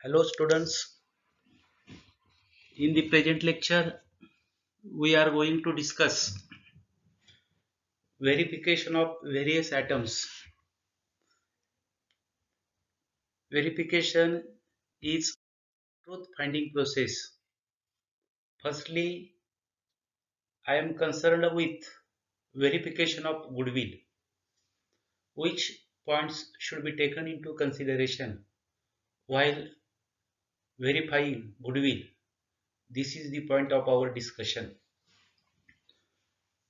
Hello students, in the present lecture we are going to discuss verification of various atoms. Verification is truth finding process. Firstly, I am concerned with verification of goodwill. Which points should be taken into consideration while verifying goodwill? This is the point of our discussion.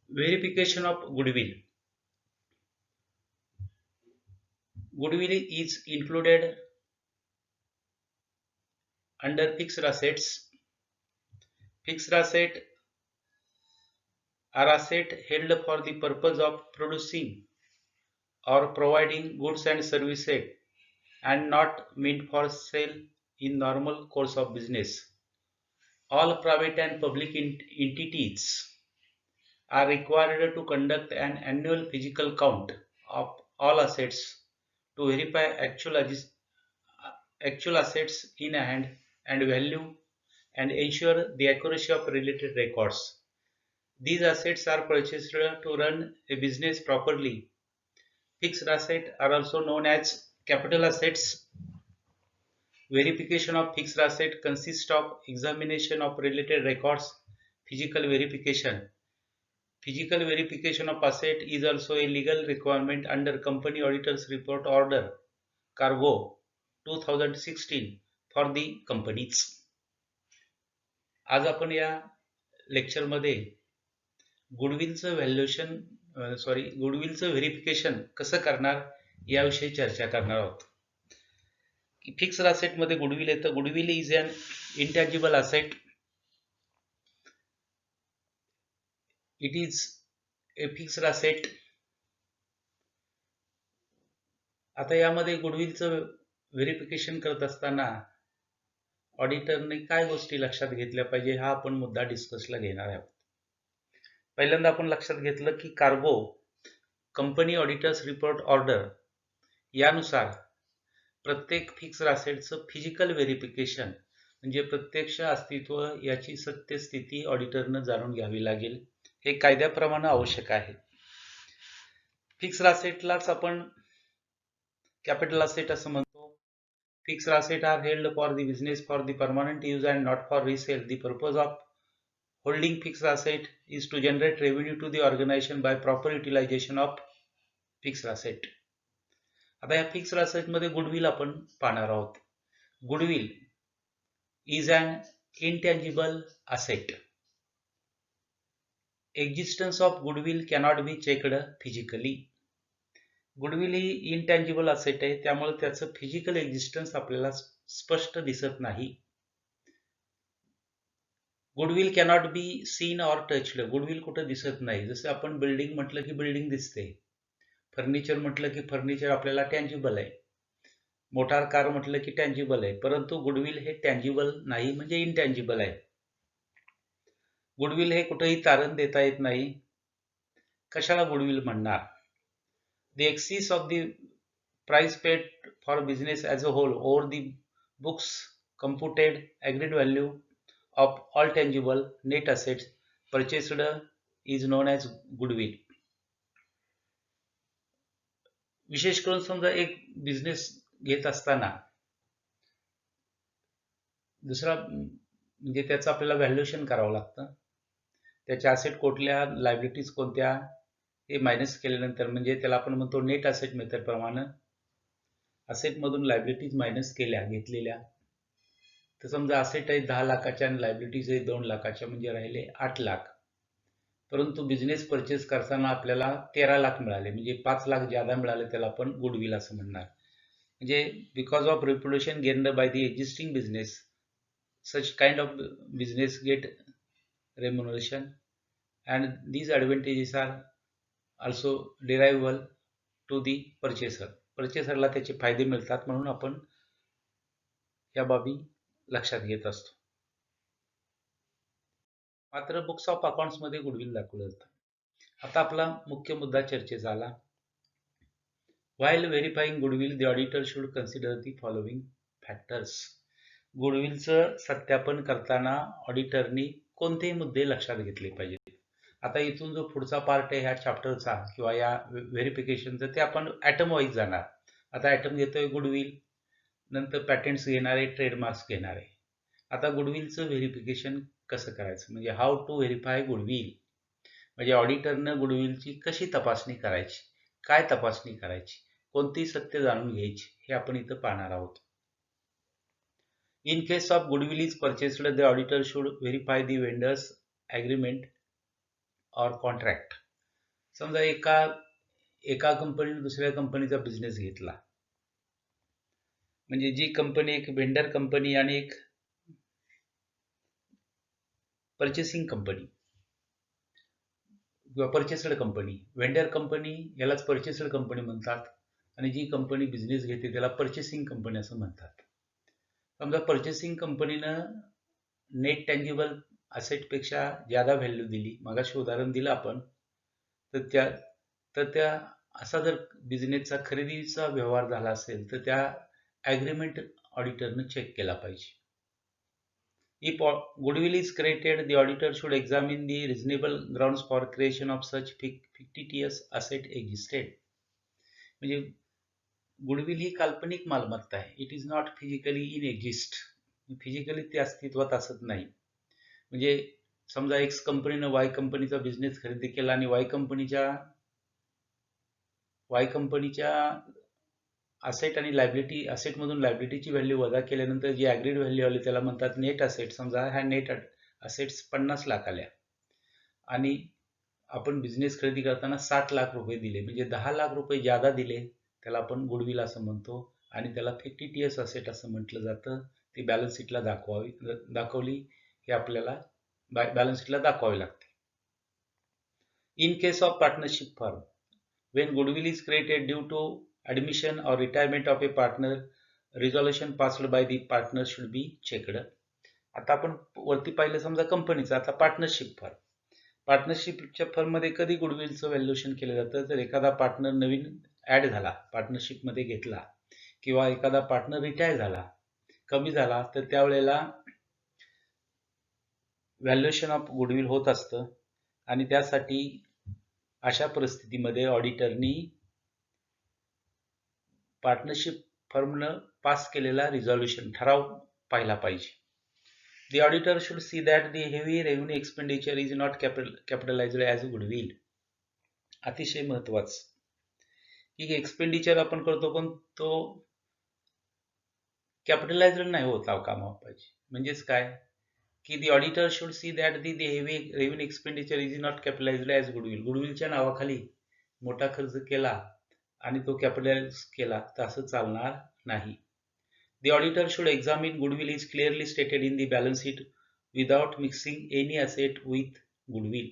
Verification of goodwill. Goodwill is included under fixed assets. Fixed assets are assets held for the purpose of producing or providing goods and services and not meant for sale in normal course of business. All private and public entities are required to conduct an annual physical count of all assets to verify actual assets in hand and value and ensure the accuracy of related records. These assets are purchased to run a business properly. Fixed assets are also known as capital assets. Verification of fixed asset consists of examination of related records. Physical verification. Physical verification of asset is also a legal requirement under Company Auditors Report Order Cargo 2016 for the companies. आज आपण या लेक्चरमध्ये गुडविलचं verification कसं करणार याविषयी चर्चा करणार आहोत. फिक्स्ड असेट मध्ये गुडविल येतं. Goodwill is an intangible asset. It is a fixed asset. आता यामध्ये गुडविलचं व्हेरिफिकेशन करत असताना ऑडिटरने काय गोष्टी लक्षात घेतल्या पाहिजे हा आपण मुद्दा डिस्कसला घेणार आहोत. पहिल्यांदा आपण लक्षात घेतलं की cargo company auditors report order यानुसार प्रत्येक फिक्स्ड असेटचं फिजिकल व्हेरिफिकेशन म्हणजे प्रत्यक्ष अस्तित्व याची सत्यस्थिती ऑडिटरनं जाणून घ्यावी लागेल. हे कायद्याप्रमाणे आवश्यक आहे. फिक्स्ड असेटलाच आपण कॅपिटल असेट असं म्हणतो. Fixed assets are held for the business for the permanent use and not for resale. The purpose of holding fixed asset is to generate revenue to the organization by proper utilization of fixed asset. आता या fixed asset मध्ये goodwill आपण पाहणार आहोत. Goodwill is an intangible asset. Existence of goodwill cannot be checked physically. Goodwill he intangible asset आहे, त्यामुळे त्याचं physical existence आपल्याला स्पष्ट दिसत नाही. Goodwill cannot be seen or touched. Goodwill कुठं दिसत नाही. जसं आपण बिल्डिंग म्हटलं की बिल्डिंग दिसते, फर्निचर म्हटलं की फर्निचर आपल्याला टँजिबल आहे, मोटार कार म्हटलं की टँजिबल आहे, परंतु गुडविल हे टँजिबल नाही, म्हणजे इनटँजिबल आहे. गुडविल हे कुठेही तारण देता येत नाही. कशाला गुडविल म्हणणार? The excess of the price paid for business as a whole over the books computed agreed value of all tangible net assets purchased is known as goodwill. विशेष करून समजा एक बिझनेस घेत असताना दुसरा म्हणजे त्याचं आपल्याला व्हॅल्युएशन करावं लागतं. त्याच्या असेट कुठल्या, लायबिलिटीज कोणत्या हे मायनस केल्यानंतर म्हणजे त्याला आपण म्हणतो नेट असेट मेथड प्रमाणे असेटमधून लायबिलिटीज मायनस केल्या घेतलेल्या, तर समजा असेट आहे 10 लाखाच्या आणि लायबिलिटीज आहे 2 लाखाच्या, म्हणजे राहिले 8 लाख. परंतु बिझनेस परचेस करताना आपल्याला 13 लाख मिळाले, म्हणजे 5 लाख ज्यादा मिळाले, त्याला आपण गुडविल असं म्हणणार. म्हणजे because of reputation gained by the existing business such kind of business get remuneration and these advantages are also derivable to the purchaser. पर्चेसरला त्याचे फायदे मिळतात, म्हणून आपण या बाबी लक्षात घेत असतो. मात्र बुक्स ऑफ अकाउंट्स मध्ये गुडविल दाखवलं जातं. आता आपला मुख्य मुद्दा चर्चेचा आला. While verifying goodwill, the auditor should consider the following factors. गुडविलचं सत्यापन करताना ऑडिटरनी कोणतेही मुद्दे लक्षात घेतले पाहिजेत. आता इथून जो पुढचा पार्ट आहे ह्या चॅप्टरचा किंवा या व्हेरिफिकेशनचा ते आपण ॲटम वाईज जाणार. आता ॲटम घेतोय गुडविल, नंतर पॅटेंट्स घेणार आहे, ट्रेडमार्क्स घेणार आहे. आता गुडविलचं व्हेरिफिकेशन कसं करायचं, म्हणजे हाऊ टू व्हेरीफाय गुडविल, म्हणजे ऑडिटरनं गुडविलची कशी तपासणी करायची, काय तपासणी करायची, कोणती सत्य जाणून घ्यायची, हे आपण इथं पाहणार आहोत. In case of goodwill is purchased, the auditor should verify the vendor's agreement or contract. समजा एका कंपनीने दुसऱ्या कंपनीचा बिझनेस घेतला, म्हणजे जी कंपनी एक वेंडर कंपनी आणि एक पर्चेसिंग कंपनी किंवा पर्चेसड कंपनी. वेंडर कंपनी यालाच पर्चेसड कंपनी म्हणतात आणि जी कंपनी बिझनेस घेते त्याला पर्चेसिंग कंपनी असं म्हणतात. समजा पर्चेसिंग कंपनीनं नेट टँजिबल असेटपेक्षा ज्यादा व्हॅल्यू दिली, मगाशी उदाहरण दिलं आपण, तर त्या असा जर बिझनेसचा खरेदीचा व्यवहार झाला असेल तर त्या ॲग्रीमेंट ऑडिटरनं चेक केला पाहिजे. If goodwill is created, the auditor should examine the reasonable grounds for creation of such fictitious asset existed. म्हणजे गुडविल ही काल्पनिक मालमत्ता आहे. It is not physically in exist. Physically ते अस्तित्वात असत नाही. म्हणजे समजा एक्स कंपनीनं वाय कंपनीचा बिझनेस खरेदी केला आणि वाय कंपनीच्या असेट आणि लायबिलिटी, असेटमधून लायबिलिटीची व्हॅल्यू वजा केल्यानंतर जी ॲग्रीड व्हॅल्यू आली त्याला म्हणतात नेट असेट. समजा ह्या नेट असेट्स 50 लाख आल्या आणि आपण बिझनेस खरेदी करताना 60 लाख रुपये दिले, म्हणजे 10 लाख रुपये जादा दिले, त्याला आपण गुडविल असं म्हणतो आणि त्याला फिक्टिटियस असेट असं म्हटलं जातं. ती बॅलन्स शीटला दाखवली हे आपल्याला बॅलन्स शीटला दाखवावी लागते. In case of partnership firm, when goodwill is created due to admission or retirement of a partner, resolution passed by the partner should be checked. आता आपण वरती पाहिलं समजा कंपनीचं, आता पार्टनरशिप फर्म. पार्टनरशिपच्या फर्ममध्ये कधी गुडविलचं व्हॅल्युएशन केलं जातं, तर एखादा पार्टनर नवीन ॲड झाला, पार्टनरशिपमध्ये घेतला, किंवा एखादा पार्टनर रिटायर झाला, कमी झाला, तर त्यावेळेला व्हॅल्युएशन ऑफ गुडविल होत असतं. आणि त्यासाठी अशा परिस्थितीमध्ये ऑडिटरनी पार्टनरशिप फर्मनं पास केलेला रिझॉल्युशन ठराव पाहिला पाहिजे. The auditor should see that the heavy revenue expenditure is not capitalized as goodwill. अतिशय महत्वाचं की एक्सपेंडिचर आपण करतो पण तो कॅपिटलाइज्ड नाही होता कामा पाहिजे. म्हणजेच काय की the auditor should see that the heavy revenue expenditure is not capitalized as goodwill. गुडविलच्या नावाखाली मोठा खर्च केला आणि तो कॅपिटलाइज केला तर असं चालणार नाही. The auditor should examine goodwill is clearly stated in the balance sheet without mixing any asset with goodwill.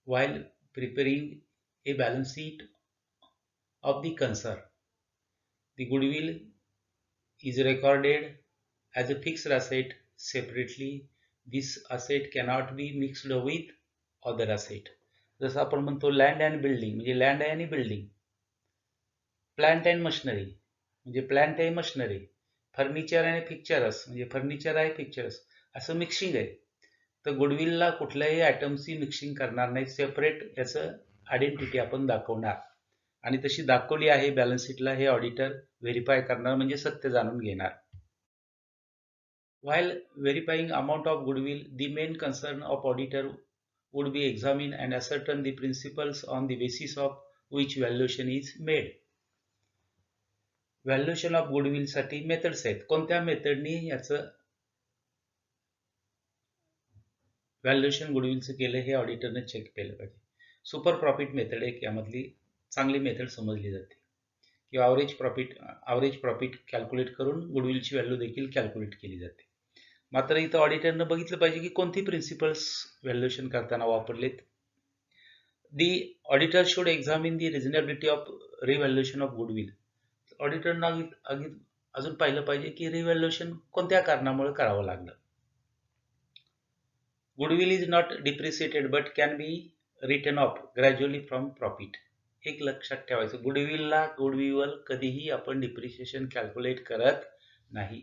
While preparing a balance sheet of the concern, the goodwill is recorded as a fixed asset separately. This asset cannot be mixed with other asset. जसं आपण म्हणतो land and building, म्हणजे land आहे आणि building. Plant and machinery म्हणजे plant आहे machinery. Furniture आणि picturesque म्हणजे फर्निचर आहे पिक्चरस, असं मिक्सिंग आहे. तर गुडविलला कुठल्याही आयटमची मिक्सिंग करणार नाही, सेपरेट याचं आयडेंटिटी आपण दाखवणार आणि तशी दाखवली आहे बॅलन्स शीटला, हे ऑडिटर व्हेरीफाय करणार म्हणजे सत्य जाणून घेणार. While verifying amount of goodwill, the main concern of auditor would be examine and ascertain the principles on the basis of which valuation is made. Valuation of goodwill साठी methods आहेत. कोणत्या मेथडनी याचं valuation गुडविलचं केलं हे ऑडिटरने चेक केलं पाहिजे. Super profit method एक यामधली चांगली मेथड समजली जाते, किंवा ॲव्हरेज प्रॉफिट कॅल्क्युलेट करून गुडविलची व्हॅल्यू देखील कॅल्क्युलेट केली जाते. मात्र इथं ऑडिटरनं बघितलं पाहिजे की कोणती प्रिन्सिपल्स व्हॅल्युएशन करताना वापरलेत. The auditor should examine the reasonability of revaluation of goodwill. ऑडिटरनं अजून पाहिलं पाहिजे की रिव्हॅल्युएशन कोणत्या कारणामुळे करावं लागलं. Goodwill is not depreciated but can be written off gradually from profit. एक लक्षात ठेवायचं, गुडविल कधीही आपण डिप्रिसिएशन कॅल्क्युलेट करत नाही.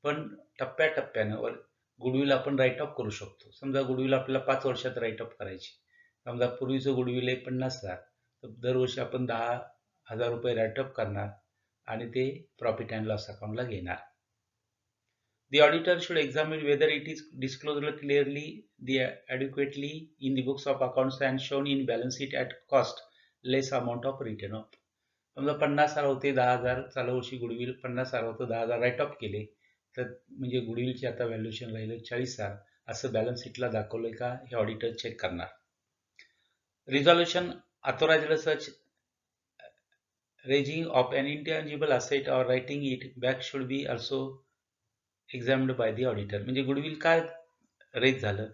पण टप्प्याटप्प्यानं गुडविल आपण राईट ऑफ करू शकतो. समजा गुडविल आपल्याला 5 वर्षात राईट ऑफ करायची. समजा पूर्वीचं गुडविल आहे 50,000, तर दरवर्षी आपण 10,000 रुपये राईट ऑफ करणार आणि ते प्रॉफिट अँड लॉस अकाउंटला घेणार. The auditor should examine whether it is disclosed clearly, adequately in the books of accounts and shown in balance sheet at cost less amount of written off. समजा 50,000 होते 10,000 चालू वर्षी goodwill 50,000 होतं 10,000 right of केले, तर म्हणजे गुडविलचे आता व्हॅल्युएशन राहिलं 40,000 असं बॅलन्स शीटला दाखवलंय का हे ऑडिटर चेक करणार. Resolution authorized such raising of an intangible asset or writing it back should be also examined by the auditor. म्हणजे गुडविल का रेज झालं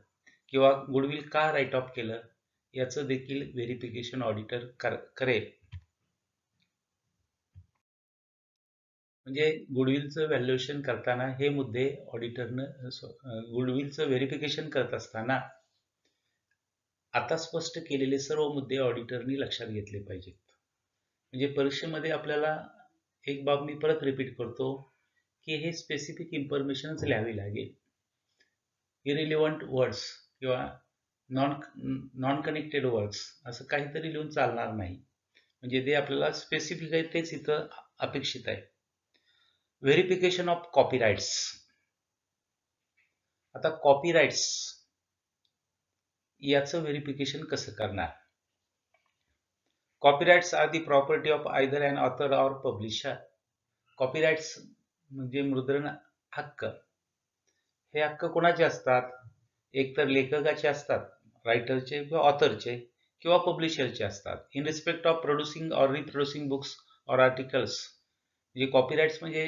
किंवा गुडविल का राईट ऑफ केलं याचं देखील व्हेरिफिकेशन ऑडिटर करेल. म्हणजे गुडविलचं व्हॅल्युएशन करताना हे मुद्दे ऑडिटरनं गुडविलचं व्हेरिफिकेशन करत असताना आता स्पष्ट केलेले सर्व मुद्दे ऑडिटरनी लक्षात घेतले पाहिजेत. म्हणजे परीक्षेमध्ये आपल्याला एक बाब मी परत रिपीट करतो की हे स्पेसिफिक इन्फॉर्मेशनच लिहावी लागेल. इरिलिव्हंट वर्ड्स किंवा नॉन कनेक्टेड वर्ड्स असं काहीतरी लिहून चालणार नाही. म्हणजे ते आपल्याला स्पेसिफिक आहे तेच इथं अपेक्षित आहे. Verification of copyrights. आता कॉपीराइट्स याचं व्हेरिफिकेशन कसं करणार? Copyrights are the property of either an author or publisher. कॉपीराइट्स म्हणजे मुद्रण हक्क. हे हक्क कोणाचे असतात? एक तर लेखकाचे असतात, रायटरचे किंवा ऑथरचे, किंवा पब्लिशरचे असतात. In respect of producing or reproducing books or articles. म्हणजे कॉपीराइट्स म्हणजे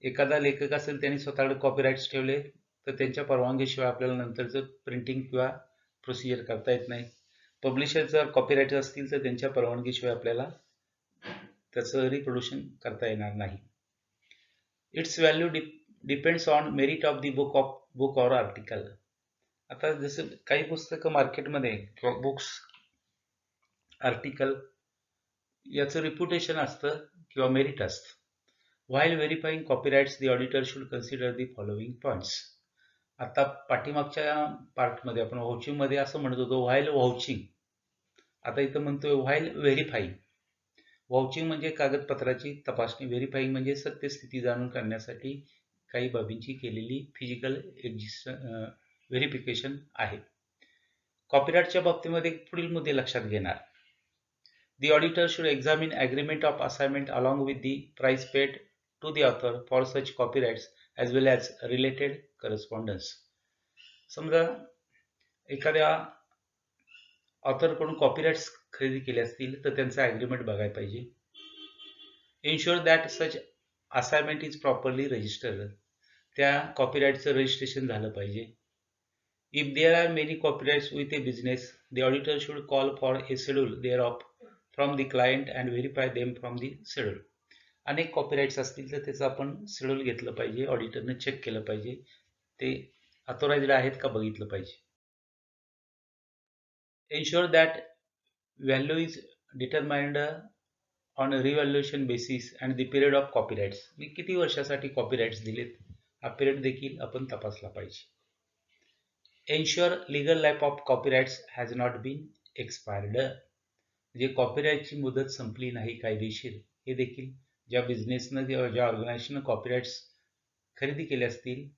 एखादा लेखक असेल त्यांनी स्वतःकडे कॉपीराइट्स ठेवले तर त्यांच्या परवानगीशिवाय आपल्याला नंतरचं प्रिंटिंग किंवा प्रोसिजर करता येत नाही. पब्लिशर जर कॉपीराइट असतील तर त्यांच्या परवानगीशिवाय आपल्याला त्याचं रिप्रोड्युशन करता येणार नाही. It's value depends on merit of the book or article. आता जसं काही पुस्तकं मार्केटमध्ये किंवा बुक्स आर्टिकल याचं रिप्युटेशन असतं किंवा मेरिट असतं. While verifying copyrights, the auditor should consider the following points. आता पाठीमागच्या पार्टमध्ये आपण व्हाउचिंगमध्ये असं म्हणत होतो व्हाईल व्हाउचिंग. आता इथं म्हणतोय व्हाईल व्हेरीफाईंग. व्हाउचिंग म्हणजे कागदपत्राची तपासणी, व्हेरीफाईंग म्हणजे सत्यस्थिती जाणून करण्यासाठी काही बाबींची केलेली फिजिकल व्हेरिफिकेशन आहे. कॉपीराइटच्या बाबतीमध्ये पुढील मुद्दे लक्षात घेणार. The auditor should examine agreement of assignment along with the price paid to the author for such copyrights as well as related correspondence. समजा एखाद्या ऑथरकडून कॉपीराइट्स खरेदी केले असतील तर त्यांचा ॲग्रीमेंट बघायला पाहिजे. Ensure that such assignment is properly registered. त्या कॉपीराइटचं रजिस्ट्रेशन झालं पाहिजे. If there are many copyrights with a business, the auditor should call for a schedule thereof from the client and verify them from the schedule. अनेक copyrights असतील तर त्याचं आपण schedule घेतलं पाहिजे, ऑडिटरने चेक केलं पाहिजे, ते ऑथोराइज्ड आहेत का बघितलं पाहिजे. Ensure that value is determined on revaluation basis and the period of copyrights. मी किती वर्षासाठी कॉपीराइट्स दिलेत हा पिरियड देखील आपण तपासला पाहिजे. Ensure legal life of copyrights has not been expired. म्हणजे कॉपीराइटची मुदत संपली नाही कायदेशीर, हे देखील ज्या बिझनेसनं किंवा ज्या ऑर्गनायझेशननं कॉपीराइट्स खरेदी केले असतील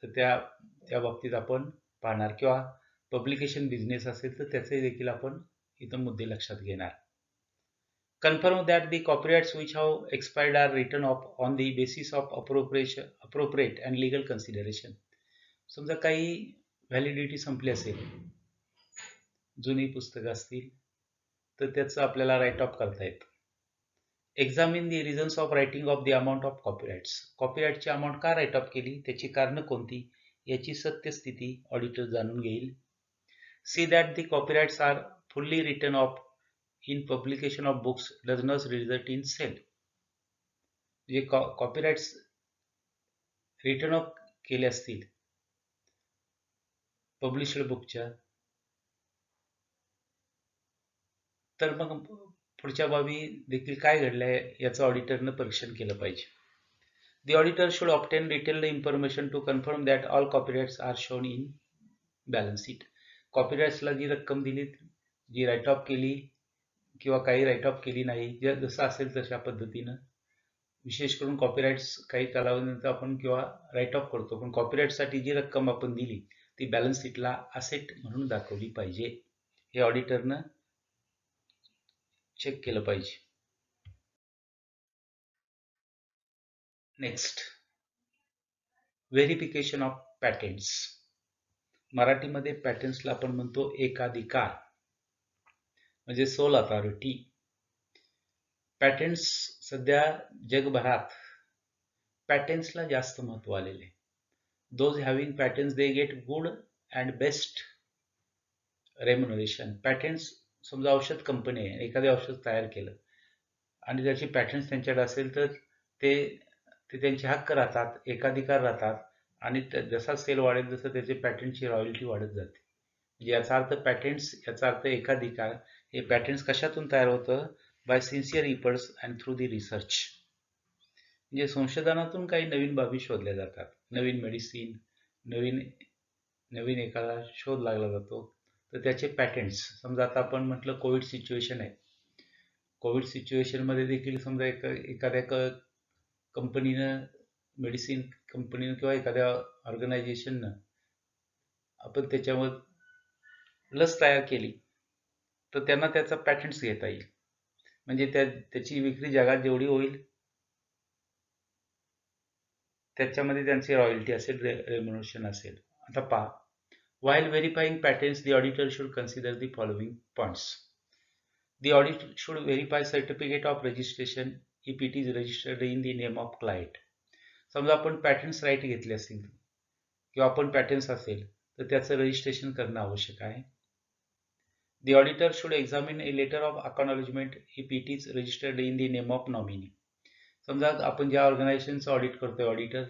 तर त्या बाबतीत आपण पाहणार, किंवा पब्लिकेशन बिझनेस असेल तर त्याचे देखील आपण इथं मुद्दे लक्षात घेणार. Confirm that the copyrights which have expired are written off on the basis of appropriate and legal consideration. समजा काही व्हॅलिडिटी संपली असेल, जुनी पुस्तकं असतील तर त्याचं आपल्याला राईट ऑफ करता येतं. Examine the reasons of writing off the amount of copyrights. कॉपीराइटची अमाऊंट का राईट ऑफ केली, त्याची कारणं कोणती याची सत्यस्थिती ऑडिटर जाणून घेईल. See that the copyrights are fully written off in publication of books does not result in sale. म्हणजे कॉपीराइट्स रिटर्न ऑफ केले असतील पब्लिश्ड बुकच्या तर मग पुढच्या बाबी देखील काय घडलंय याचं ऑडिटरनं परीक्षण केलं पाहिजे. The auditor should obtain detailed information to confirm that all copyrights are shown in balance sheet. कॉपीराइट्सला जी रक्कम दिली, जी राईट ऑफ केली किंवा काही राईट ऑफ केली नाही, जसं असेल तशा पद्धतीनं, विशेष करून कॉपीराइट्स काही कालावधीनंतर आपण किंवा राईट ऑफ करतो, पण कॉपीराइटसाठी जी रक्कम आपण दिली ती बॅलन्स शीटला असेट म्हणून दाखवली पाहिजे. हे ऑडिटरनं चेक केलं पाहिजे. Next, verification of patents. मराठीमध्ये पॅटेंट्सला आपण म्हणतो एकाधिकार, म्हणजे सोल अथॉरिटी. पॅटेंट्स सध्या जगभरात पॅटेंट्सला जास्त महत्व आलेले. Those having patents they get good and best remuneration. Patents, समजा औषध कंपनी आहे, एखादे औषध तयार केलं आणि त्याची पॅटेंट्स त्यांच्याकडे असेल तर ते त्यांचे हक्क राहतात, एकाधिकार राहतात आणि जसा सेल वाढेल तसं त्याचे पॅटेंटची रॉयल्टी वाढत जाते. म्हणजे याचा अर्थ पॅटेंट्स, याचा अर्थ एकाधिकार. हे पॅटेंट्स कशातून तयार होतं? By sincere efforts and through the research. म्हणजे संशोधनातून काही नवीन बाबी शोधल्या जातात. नवीन मेडिसिन, नवीन एखादा शोध लागला जातो तर त्याचे पॅटेंट्स. समजा आता आपण म्हटलं कोविड सिच्युएशन आहे, कोविड सिच्युएशनमध्ये देखील समजा एखाद्या कंपनीनं, मेडिसिन कंपनीनं किंवा एखाद्या ऑर्गनायझेशननं आपण त्याच्यावर लस तयार केली तर त्यांना त्याचा पॅटेंट्स घेता येईल. म्हणजे त्याची विक्री जगात जेवढी होईल त्याच्यामध्ये त्यांची रॉयल्टी असेल, रेम्युनरेशन असेल. आता पहा, while verifying patents, the auditor should consider the following points. The audit should verify certificate of registration if it is registered in the name of client. समजा आपण पॅटेंट्स राईट घेतले असतील किंवा आपण पॅटेंट्स असेल तर त्याचं रजिस्ट्रेशन करणं आवश्यक आहे. The auditor should examine a letter of acknowledgement if it is registered in the name of nominee. समजा आपण ज्या ऑर्गनायझेशनचं ऑडिट करतोय, ऑडिटर,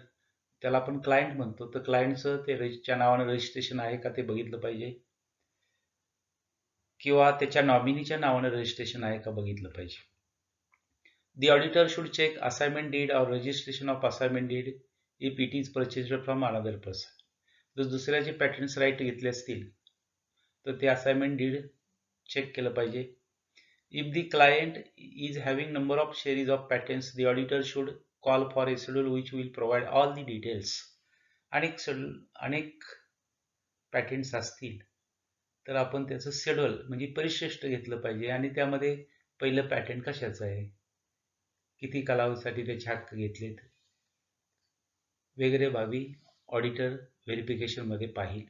त्याला आपण क्लायंट म्हणतो, तर क्लायंटचं त्याच्या नावानं रजिस्ट्रेशन आहे का ते बघितलं पाहिजे, किंवा त्याच्या नॉमिनीच्या नावानं रजिस्ट्रेशन आहे का बघितलं पाहिजे. The auditor should check assignment deed or registration of assignment deed if it is purchased from another person. जर दुसऱ्याचे पॅटेंट्स राईट घेतले असतील तर ते असाइनमेंट डीड चेक केलं पाहिजे. If the client is having number of series of patents, the auditor should call for a schedule which will provide all the details. अनेक पॅटेंट्स असतील तर आपण त्याचं शेड्यूल म्हणजे परिशिष्ट घेतलं पाहिजे आणि त्यामध्ये पहिलं पॅटेंट कशाचं आहे, किती कालावधीसाठी त्याचे हक्क घेतलेत, वगैरे बाबी ऑडिटर व्हेरिफिकेशनमध्ये पाहिल.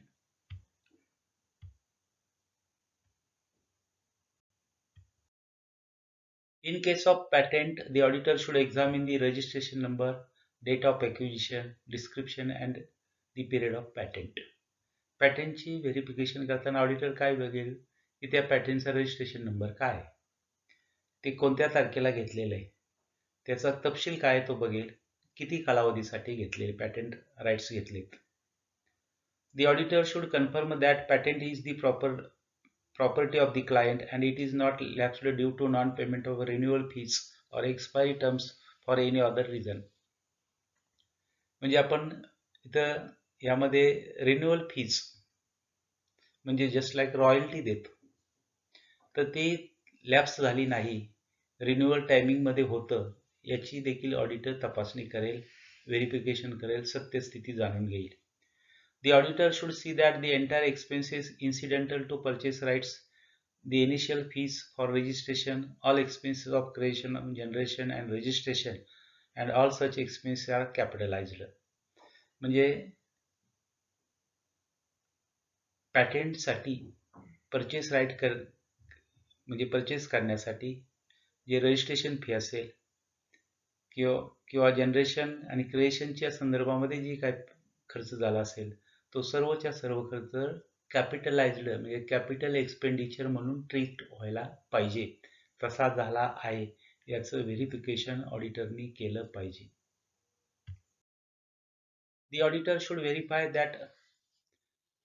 In case of patent, the auditor should examine the registration number, date of acquisition, description and the period of patent. पॅटेंटची व्हेरिफिकेशन करताना ऑडिटर काय बघेल की त्या पॅटेंटचा रजिस्ट्रेशन नंबर काय आहे, ते कोणत्या तारखेला घेतलेलं आहे, त्याचा तपशील काय तो बघेल, किती कालावधीसाठी घेतलेले पॅटेंट राईट्स घेतलेत. The auditor should confirm that patent is the property of the client and it is not lapsed due to non-payment of renewal fees or expiry terms for any other reason. म्हणजे आपण इथं यामध्ये renewal fees म्हणजे just like royalty देतो, तर ती lapse झाली नाही, रिन्युअल टायमिंगमध्ये होतं, याची देखील ऑडिटर तपासणी करेल, व्हेरिफिकेशन करेल, सत्यस्थिती जाणून घेईल. The auditor should see that the entire expenses incidental to purchase rights, the initial fees for registration, all expenses of creation, generation and registration, and all such expenses are capitalized. म्हणजे पॅटेंटसाठी purchase right म्हणजे purchase करण्यासाठी जे registration fee असेल किंवा generation आणि क्रिएशनच्या संदर्भामध्ये जी काय खर्च झाला असेल तो सर्वच्या सर्व खर्च कॅपिटलाइज्ड म्हणजे कॅपिटल एक्सपेंडिचर म्हणून ट्रीट व्हायला पाहिजे, तसा झाला आहे याचं व्हेरिफिकेशन ऑडिटरनी केलं पाहिजे. The auditor should verify that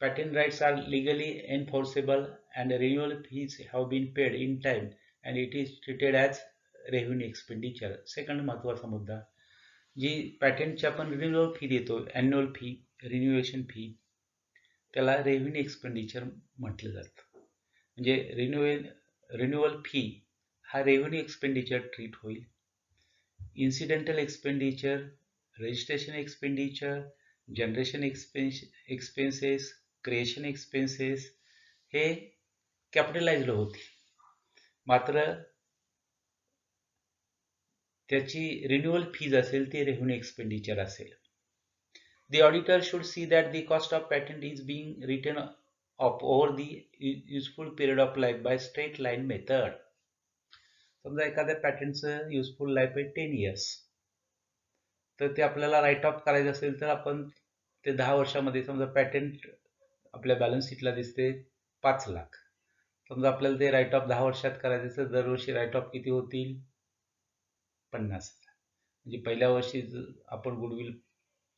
patent rights are legally enforceable and renewal fees have been paid in time and it is treated as revenue expenditure. Second महत्त्वाचा मुद्दा, जी पॅटेंटची आपण रिन्युअल फी देतो, ॲन्युअल फी, रिन्युएशन फी, त्याला revenue expenditure म्हटलं जातं. म्हणजे renewal fee हा revenue expenditure treat होईल. Incidental expenditure, registration expenditure, generation expenses, creation expenses हे कॅपिटलाइज्ड होतील. मात्र त्याची रिन्युअल फीज असेल ती रेव्हेन्यू एक्सपेंडिचर असेल. The auditor should see that the cost of patent is being written off over the useful period of life by straight line method. समजा एखाद्या पॅटेंटचं useful life आहे 10 years, तर ते आपल्याला राईट ऑफ करायचं असेल तर आपण ते 10 वर्षामध्ये, समजा पॅटेंट आपल्या बॅलन्स शीटला दिसते 5 लाख, समजा आपल्याला ते राईट ऑफ 10 वर्षात करायचं तर दरवर्षी राईट ऑफ किती होतील? 50,000. म्हणजे पहिल्या वर्षी आपण गुडविल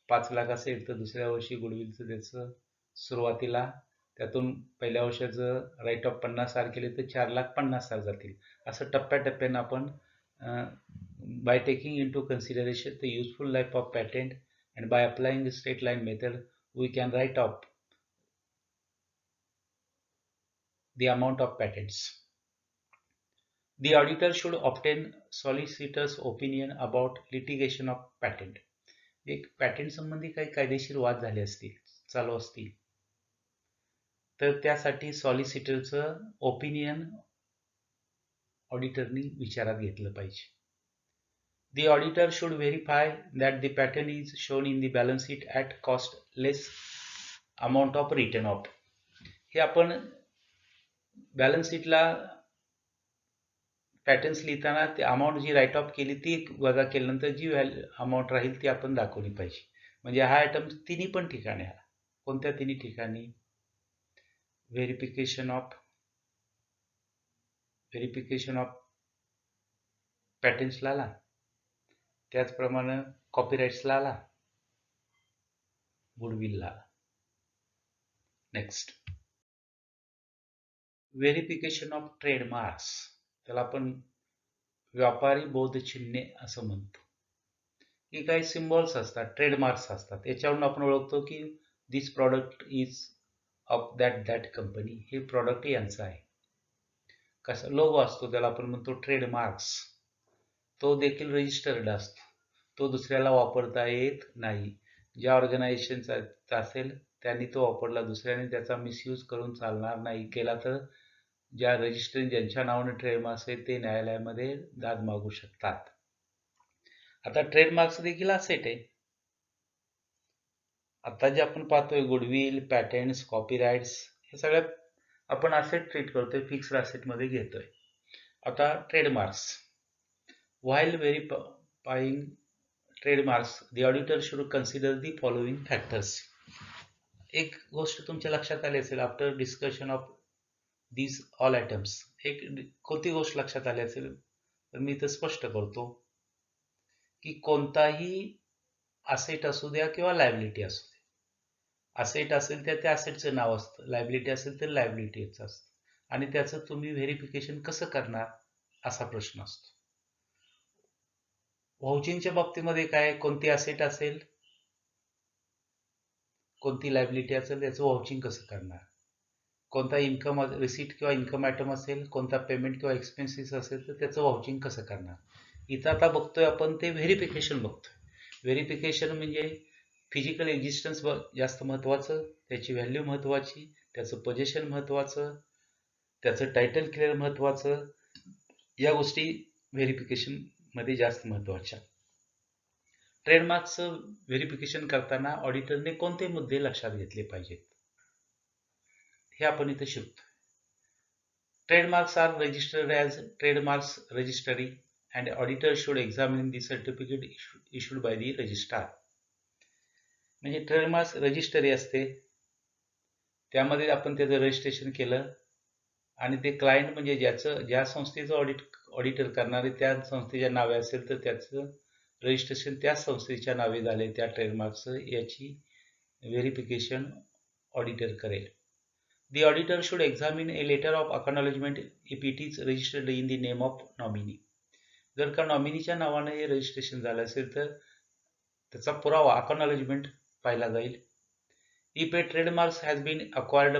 5 लाख असेल तर दुसऱ्या वर्षी गुडविलचं त्याचं सुरुवातीला त्यातून पहिल्या वर्षाचं राईट ऑफ 50,000 केले तर 4,50,000 जातील. असं टप्प्याटप्प्यानं आपण by taking into consideration the useful life of patent and by applying the straight line method, we can write off the amount of patents. The auditor should obtain solicitor's opinion about litigation of patent. एक पॅटेंट संबंधी काही कायदेशीर वाद झाले असतील, चालू असतील, तर त्यासाठी सॉलिसिटरचं ओपिनियन ऑडिटरनी विचारात घेतलं पाहिजे. The auditor should verify that the patent is shown in the balance sheet at cost less amount of written off. हे आपण बॅलन्स शीटला पॅटर्न्स लिहिताना ते अमाऊंट जी राईट ऑफ केली ती वजा केल्यानंतर जी अमाऊंट राहील ती आपण दाखवली पाहिजे. म्हणजे हा आयटम तिन्ही पण ठिकाणी आला. कोणत्या तिन्ही ठिकाणी? व्हेरिफिकेशन ऑफ पॅटर्न्सला आला, त्याचप्रमाणे कॉपीराईट्सला आला, गुडविलला आला. नेक्स्ट, व्हेरिफिकेशन ऑफ ट्रेडमार्क्स, त्याला आपण व्यापारी बौद्ध चिन्हे असं म्हणतो. हे काही सिम्बॉल्स असतात, ट्रेडमार्क्स असतात, याच्यावरून आपण ओळखतो की this product is of that company, हे प्रॉडक्ट यांचं आहे. कसा लोगो असतो त्याला आपण म्हणतो ट्रेडमार्क्स, तो देखील रजिस्टर्ड असतो, तो दुसऱ्याला वापरता येत नाही. ज्या ऑर्गनायझेशनचा असेल त्यांनी तो वापरला, दुसऱ्याने त्याचा मिसयूज करून चालणार नाही. केला तर ज्या रजिस्टरिंग ज्यांच्या नावाने ट्रेडमार्क्स आहेत ते न्यायालयामध्ये दाद मागू शकतात. आता ट्रेडमार्क्स देखील असेट आहे. आता जे आपण पाहतोय गुडविल, पॅटेंट्स, कॉपीराइट्स हे सगळ्या आपण असेट ट्रीट करतोय, फिक्स्ड असेटमध्ये घेतोय. आता trademarks, while verifying trademarks the auditor should consider the following factors. एक गोष्ट तुमच्या लक्षात आली असेल, after discussion of these all items, एक कोणती गोष्ट लक्षात आली असेल तर मी इथं स्पष्ट करतो की कोणताही असेट असू द्या किंवा लायबिलिटी असू द्या, असेट असेल तर त्या असेटचं नाव असतं, लायबिलिटी असेल तर लायबिलिटीचं असतं, आणि त्याचं तुम्ही व्हेरिफिकेशन कसं करणार असा प्रश्न असतो. व्हाउचिंगच्या बाबतीमध्ये काय, कोणती असेट असेल, कोणती लायबिलिटी असेल, त्याचं व्हाउचिंग कसं करणार. कोणता इन्कम रिसीट किंवा इन्कम आयटम असेल, कोणता पेमेंट किंवा एक्सपेन्सेस असेल तर त्याचं व्हाउचिंग कसं करणार. इथं आता बघतोय आपण ते व्हेरिफिकेशन बघतोय. व्हेरिफिकेशन म्हणजे फिजिकल एक्झिस्टन्स जास्त महत्त्वाचं, त्याची व्हॅल्यू महत्त्वाची, त्याचं पोझिशन महत्त्वाचं, त्याचं टायटल क्लिअर महत्त्वाचं, या गोष्टी व्हेरिफिकेशनमध्ये जास्त महत्त्वाच्या. ट्रेडमार्क्सचं व्हेरिफिकेशन करताना ऑडिटरने कोणते मुद्दे लक्षात घेतले पाहिजेत हे आपण इथे शिकतो. Trademarks are registered as trademarks registry and auditor should examine the certificate issued by the registrar. म्हणजे ट्रेडमार्क्स रजिस्ट्री असते, त्यामध्ये आपण त्याचं रजिस्ट्रेशन केलं आणि ते क्लायंट म्हणजे ज्या संस्थेचं ऑडिटर करणारे त्या संस्थेच्या नावे असेल तर त्याचं रजिस्ट्रेशन त्या संस्थेच्या नावे झाले, त्या ट्रेडमार्क्सचं, याची व्हेरिफिकेशन ऑडिटर करेल. The auditor should examine a letter of acknowledgement if it is registered in the name of nominee. जर का नॉमिनीच्या नावाने हे रजिस्ट्रेशन झालं असेल तर त्याचा पुरावा अकनॉलेजमेंट पाहिला जाईल. If a trademark has been acquired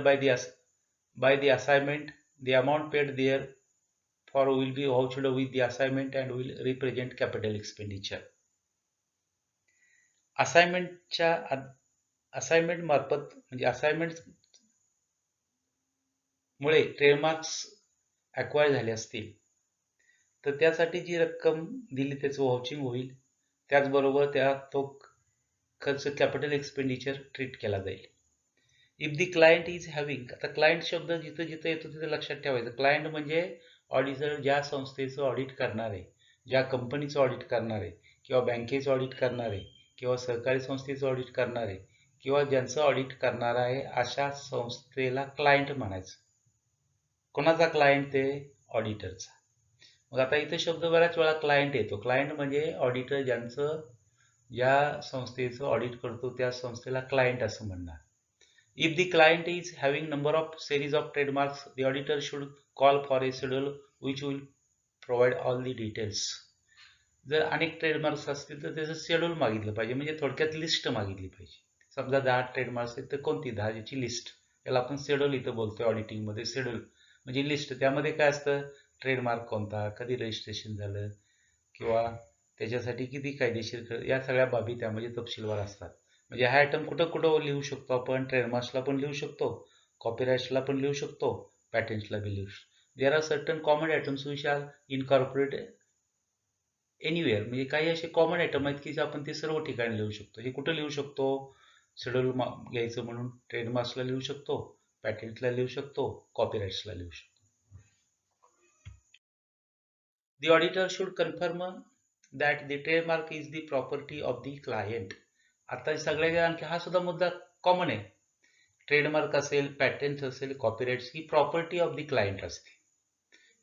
by the assignment, the amount paid there for will be vouched with the assignment and will represent capital expenditure. Assignment मार्फत म्हणजे असाइनमेंट मुळे ट्रेडमार्क्स अक्वायर झाले असतील तर त्यासाठी जी रक्कम दिली त्याचं व्हाउचिंग होईल. त्याचबरोबर तो खर्च कॅपिटल एक्सपेंडिचर ट्रीट केला जाईल. If the client is having, आता क्लायंट शब्द जिथं जिथं येतो तिथं लक्षात ठेवायचं. क्लायंट म्हणजे ऑडिटर, ज्या संस्थेचं ऑडिट करणार आहे, ज्या कंपनीचं ऑडिट करणार आहे, किंवा बँकेचं ऑडिट करणार आहे, किंवा सहकारी संस्थेचं ऑडिट करणार आहे, किंवा ज्यांचं ऑडिट करणार आहे अशा संस्थेला क्लायंट म्हणायचं. कोणाचा क्लायंट? ते ऑडिटरचा. मग आता इथे शब्द बऱ्याच वेळा क्लायंट येतो. क्लायंट म्हणजे ऑडिटर, ज्या संस्थेचं ऑडिट करतो त्या संस्थेला क्लायंट असं म्हणणार. If the client is having number of series of trademarks, the auditor should call for a schedule which will provide all the details. जर अनेक ट्रेडमार्क्स असतील तर त्याचं शेड्यूल मागितलं पाहिजे, म्हणजे थोडक्यात लिस्ट मागितली पाहिजे. समजा 10 ट्रेडमार्क्स आहेत तर कोणती 10 याची लिस्ट, याला आपण शेड्यूल इथं बोलतोय ऑडिटिंगमध्ये. शेड्यूल म्हणजे लिस्ट. त्यामध्ये काय असतं? ट्रेडमार्क कोणता, कधी रजिस्ट्रेशन झालं, किंवा त्याच्यासाठी किती कायदेशीर, या सगळ्या बाबी त्यामध्ये तपशीलवार असतात. म्हणजे हा आयटम कुठं कुठं लिहू शकतो आपण? ट्रेडमार्क्सला पण लिहू शकतो, कॉपीराइट्सला पण लिहू शकतो, पॅटेंट्सला बी लिहू शकतो. There are certain common items which are incorporate anywhere. म्हणजे काही असे कॉमन आयटम आहेत की आपण ते सर्व ठिकाणी लिहू शकतो. हे कुठं लिहू शकतो? शेड्यूल घ्यायचं म्हणून ट्रेडमार्क्सला लिहू शकतो, पॅटेंटला लिहू शकतो, कॉपीराइट्सला लिहू शकतो. The auditor should confirm that the trademark is the property of the client. आता सगळ्या आणखी हा सुद्धा मुद्दा कॉमन आहे. ट्रेडमार्क असेल, पॅटेंट असेल, कॉपीराइट्स ही प्रॉपर्टी ऑफ द क्लायंट असते.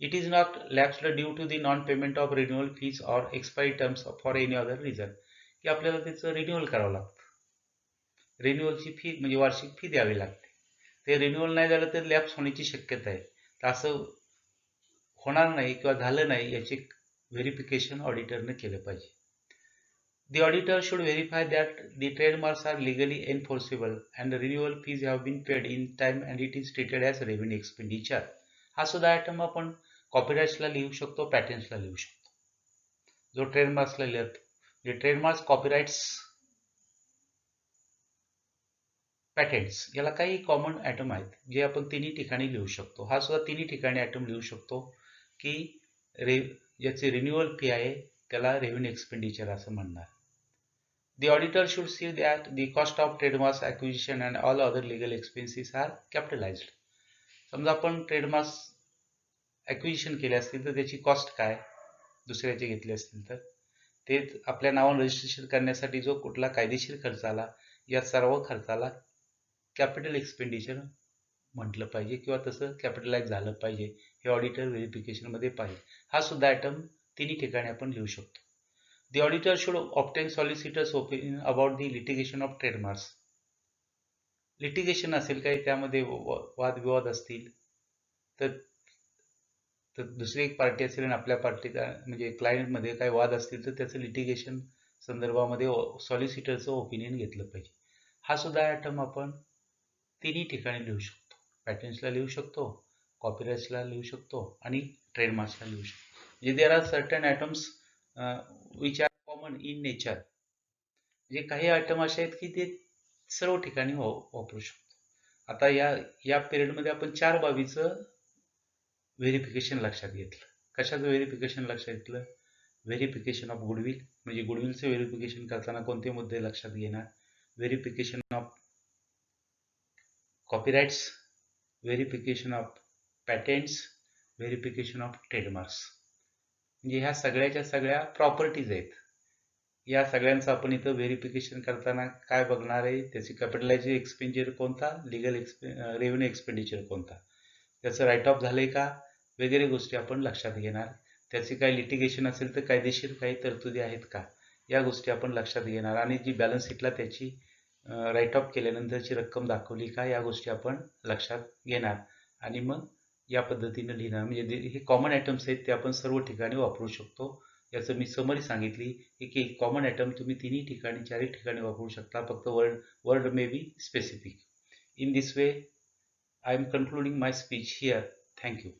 It is not lapsed due to the non payment of renewal fees or expiry terms for any other reason, की आपल्याला त्याचं रिन्युअल करावं लागतं. रिन्युअलची फी म्हणजे वार्षिक फी द्यावी लागते. ते रिन्युअल नाही झालं तर लॅप्स होण्याची शक्यता आहे. तर असं होणार नाही किंवा झालं नाही याचे व्हेरिफिकेशन ऑडिटरने केलं पाहिजे. The auditor should verify that the trademarks are legally enforceable and the renewal fees have been paid in time and it is treated as revenue expenditure. हा सुद्धा आयटम आपण कॉपीराइट्सला लिहू शकतो, पॅटेंट्सला लिहू शकतो. जो ट्रेडमार्क्सला लिहतो, जे ट्रेडमार्क्स, कॉपीराइट्स, पॅटेंट्स याला काही कॉमन आयटम आहेत जे आपण तिन्ही ठिकाणी लिहू शकतो. हा सुद्धा तिन्ही ठिकाणी आयटम लिहू शकतो की ज्याची रिन्युअल फी आहे त्याला रेव्हेन्यू एक्सपेंडिचर असं म्हणणार. The auditor should see that the cost of trademarks acquisition and all other legal expenses are capitalized. समजा आपण ट्रेडमार्क्स ॲक्विजिशन केले असतील तर त्याची कॉस्ट काय, दुसऱ्याचे घेतले असतील तर ते आपल्या नावावर रजिस्ट्रेशन करण्यासाठी जो कुठला कायदेशीर खर्च आला, या सर्व खर्चाला कॅपिटल एक्सपेंडिचर म्हटलं पाहिजे किंवा तसं कॅपिटलाइज झालं पाहिजे. हे ऑडिटर व्हेरिफिकेशनमध्ये पाहिजे. हा सुद्धा आयटम तिन्ही ठिकाणी आपण लिहू शकतो. The auditor should obtain solicitor's opinion about the litigation of trademarks. Litigation असेल काही, त्यामध्ये वादविवाद असतील तर दुसरी एक पार्टी असेल आणि आपल्या पार्टीचा म्हणजे क्लायंटमध्ये काही वाद असतील तर त्याचं लिटिगेशन संदर्भामध्ये सॉलिसिटरचं ओपिनियन घेतलं पाहिजे. हा सुद्धा आयटम आपण तिन्ही ठिकाणी लिहू शकतो. पॅटेंट्सला लिहू शकतो, कॉपीराइट्सला लिहू शकतो आणि ट्रेडमार्क्सला लिहू शकतो. म्हणजे there are certain items which are common in nature. म्हणजे काही आयटम असे आहेत की ते सर्व ठिकाणी वापरू शकतो. आता या पिरियडमध्ये आपण 4 बाबीचं व्हेरिफिकेशन लक्षात घेतलं. कशाचं व्हेरिफिकेशन लक्षात घेतलं? व्हेरिफिकेशन ऑफ गुडविल, म्हणजे गुडविलचं व्हेरिफिकेशन करताना कोणते मुद्दे लक्षात घेणार? Verification of copyrights, verification of patents, verification of trademarks. म्हणजे ह्या सगळ्याच्या सगळ्या प्रॉपर्टीज आहेत. या सगळ्यांचं आपण इथं व्हेरिफिकेशन करताना काय बघणार आहे? त्याची कॅपिटलाइज एक्सपेंडिचर कोणता, रेव्हेन्यू एक्सपेंडिचर कोणता, त्याचं राईट ऑफ झालंय का, वगैरे गोष्टी आपण लक्षात घेणार. त्याचे काही लिटिगेशन असेल तर कायदेशीर काही तरतुदी आहेत का, या गोष्टी आपण लक्षात घेणार. आणि जी बॅलन्स शीटला त्याची राईट ऑफ केल्यानंतरची रक्कम दाखवली का, या गोष्टी आपण लक्षात घेणार आणि मग या पद्धतीने लिहिणार. म्हणजे हे कॉमन आयटम्स आहेत ते आपण सर्व ठिकाणी वापरू शकतो. याचं मी समरी सांगितली की कॉमन आयटम तुम्ही तिन्ही ठिकाणी चारही ठिकाणी वापरू शकता, फक्त word may be specific. In this way, I am concluding my speech here. Thank you.